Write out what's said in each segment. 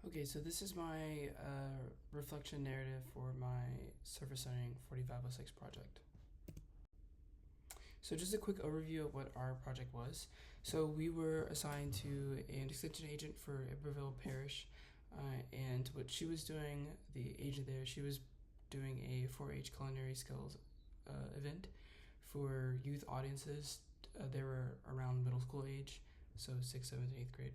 Okay, so this is my reflection narrative for my Surface Studying 4506 project. So just a quick overview of what our project was. So we were assigned to an extension agent for Iberville Parish, and what she was doing, the agent there, she was doing a 4-H culinary skills event for youth audiences. They were around middle school age, so 6th, 7th, and 8th grade.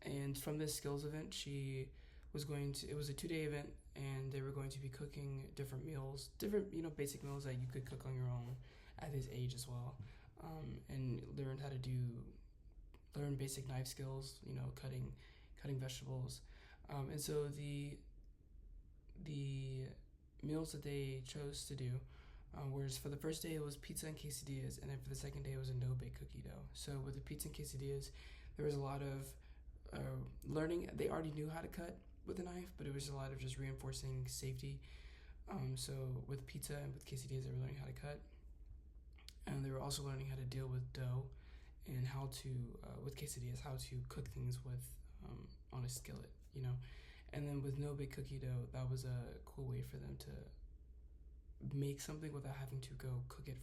And from this skills event, she was going to, it was a 2-day event, and they were going to be cooking different meals, different, basic meals that you could cook on your own at this age as well. And learn basic knife skills, cutting vegetables. And so the meals that they chose to do, whereas for the first day it was pizza and quesadillas, and then for the second day it was a no-bake cookie dough. So with the pizza and quesadillas, there was a lot of learning. They already knew how to cut with a knife, but it was a lot of just reinforcing safety. So with pizza and with quesadillas, they were learning how to cut, and they were also learning how to deal with dough and how to, with quesadillas, how to cook things with on a skillet, And then with no bake cookie dough, that was a cool way for them to make something without having to go cook it,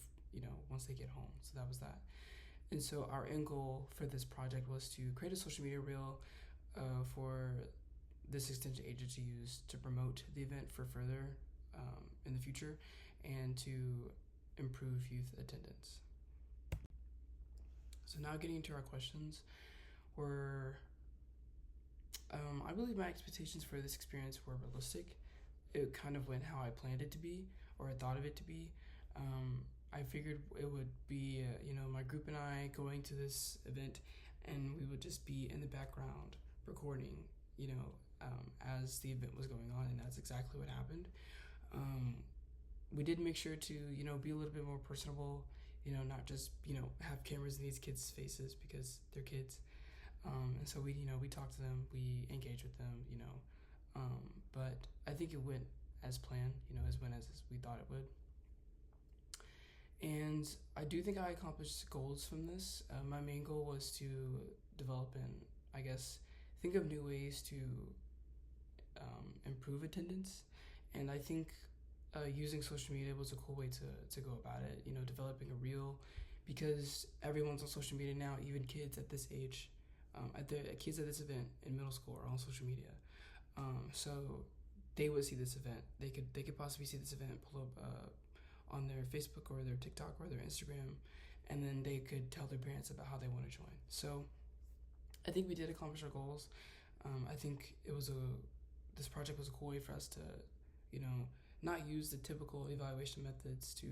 once they get home. So that was that. And so our end goal for this project was to create a social media reel for this extension agent to use to promote the event for further in the future and to improve youth attendance. So now getting into our questions, I believe my expectations for this experience were realistic. It kind of went how I planned it to be, or I thought of it to be. I figured it would be, my group and I going to this event, and we would just be in the background recording, as the event was going on, and that's exactly what happened. We did make sure to, be a little bit more personable, not just, have cameras in these kids' faces because they're kids. And so we talked to them, we engaged with them, but I think it went as planned, as we thought it would. And I do think I accomplished goals from this. My main goal was to develop and, I guess, think of new ways to improve attendance. And I think using social media was a cool way to go about it, developing a reel, because everyone's on social media now, even kids at this age. Kids at this event in middle school are on social media. So they would see this event. They could possibly see this event pull up on their Facebook or their TikTok or their Instagram, and then they could tell their parents about how they want to join. So I think we did accomplish our goals. I think this project was a cool way for us to, not use the typical evaluation methods to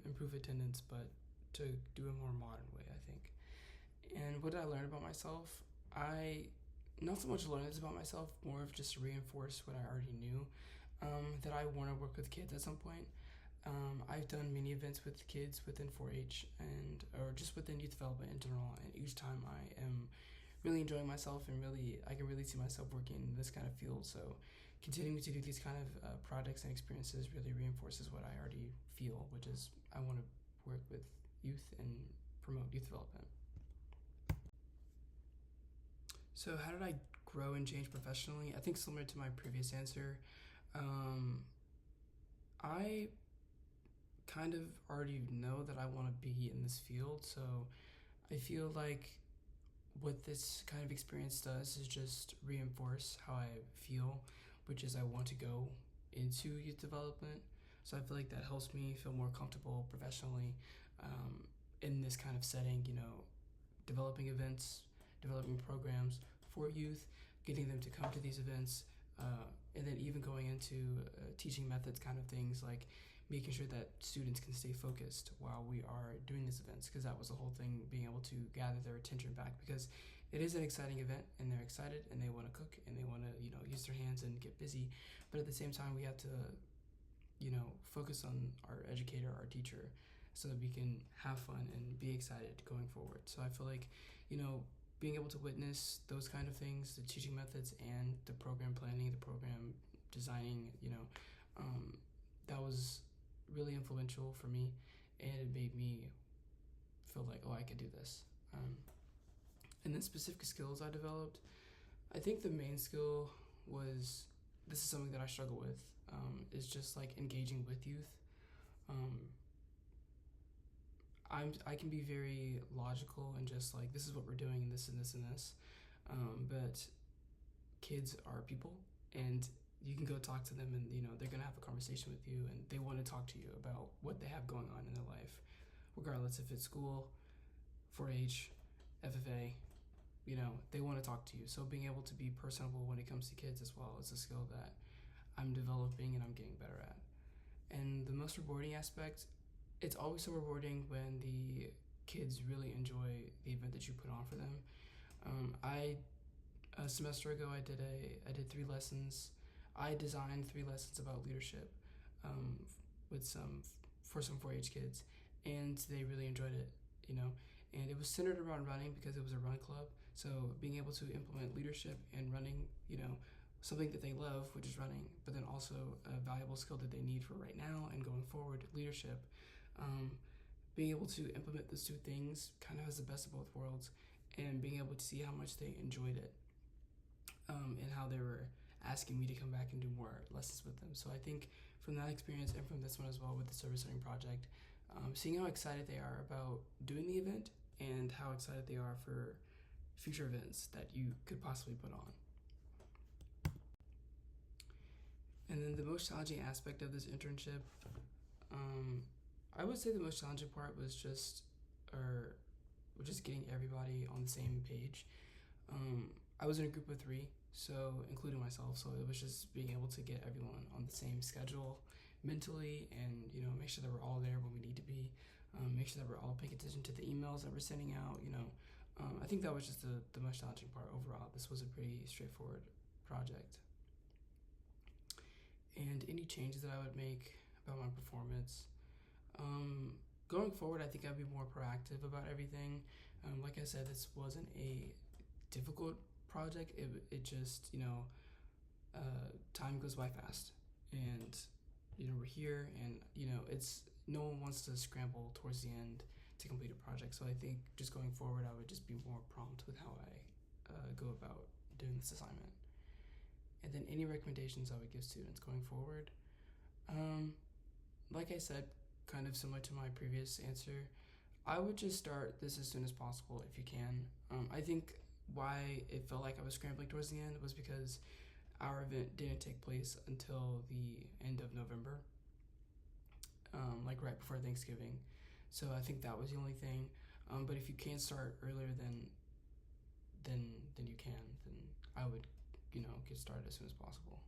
improve attendance, but to do a more modern way, I think. And what did I learn about myself? I not so much learn this about myself, more of just reinforce what I already knew, that I want to work with kids at some point. I've done many events with kids within 4-H or just within youth development in general, and each time I am really enjoying myself, and I can really see myself working in this kind of field. So continuing to do these kind of projects and experiences really reinforces what I already feel, which is I want to work with youth and promote youth development. So how did I grow and change professionally? I think similar to my previous answer, I kind of already know that I want to be in this field, so I feel like what this kind of experience does is just reinforce how I feel, which is I want to go into youth development. So I feel like that helps me feel more comfortable professionally in this kind of setting, developing events, developing programs for youth, getting them to come to these events, and then even going into teaching methods kind of things, like making sure that students can stay focused while we are doing these events, because that was the whole thing, being able to gather their attention back, because it is an exciting event and they're excited and they want to cook and they want to use their hands and get busy, but at the same time we have to focus on our educator, our teacher, so that we can have fun and be excited going forward. So I feel like being able to witness those kind of things, the teaching methods and the program planning, the program designing, that was really influential for me, and it made me feel like, I could do this. And then specific skills I developed, I think the main skill was, this is something that I struggle with, is just like engaging with youth. Um, I can be very logical and just like, this is what we're doing and this and this and this, but kids are people, and you can go talk to them, and they're gonna have a conversation with you, and they want to talk to you about what they have going on in their life, regardless if it's school, 4-H, FFA. They want to talk to you. So being able to be personable when it comes to kids as well is a skill that I'm developing and I'm getting better at. And the most rewarding aspect, it's always so rewarding when the kids really enjoy the event that you put on for them. A semester ago, I did 3 lessons. I designed 3 lessons about leadership, with for some 4-H kids, and they really enjoyed it. And it was centered around running because it was a run club. So being able to implement leadership and running, something that they love, which is running, but then also a valuable skill that they need for right now and going forward, leadership. Being able to implement those 2 things kind of has the best of both worlds, and being able to see how much they enjoyed it, and how they were asking me to come back and do more lessons with them. So I think from that experience and from this one as well with the service learning project, seeing how excited they are about doing the event and how excited they are for future events that you could possibly put on. And then the most challenging aspect of this internship, I would say the most challenging part was just getting everybody on the same page. I was in a group of 3, so including myself, so it was just being able to get everyone on the same schedule mentally, and make sure that we're all there when we need to be, make sure that we're all paying attention to the emails that we're sending out. I think that was just the most challenging part overall. This was a pretty straightforward project. And any changes that I would make about my performance, going forward, I think I'd be more proactive about everything. Like I said, this wasn't a difficult project. It just, time goes by fast, and we're here, and it's, no one wants to scramble towards the end to complete a project. So I think just going forward, I would just be more prompt with how I go about doing this assignment. And then any recommendations I would give students going forward, like I said, kind of similar to my previous answer, I would just start this as soon as possible if you can. I think why it felt like I was scrambling towards the end was because our event didn't take place until the end of November, like right before Thanksgiving. So I think that was the only thing. But if you can start earlier, then you can. Then I would, get started as soon as possible.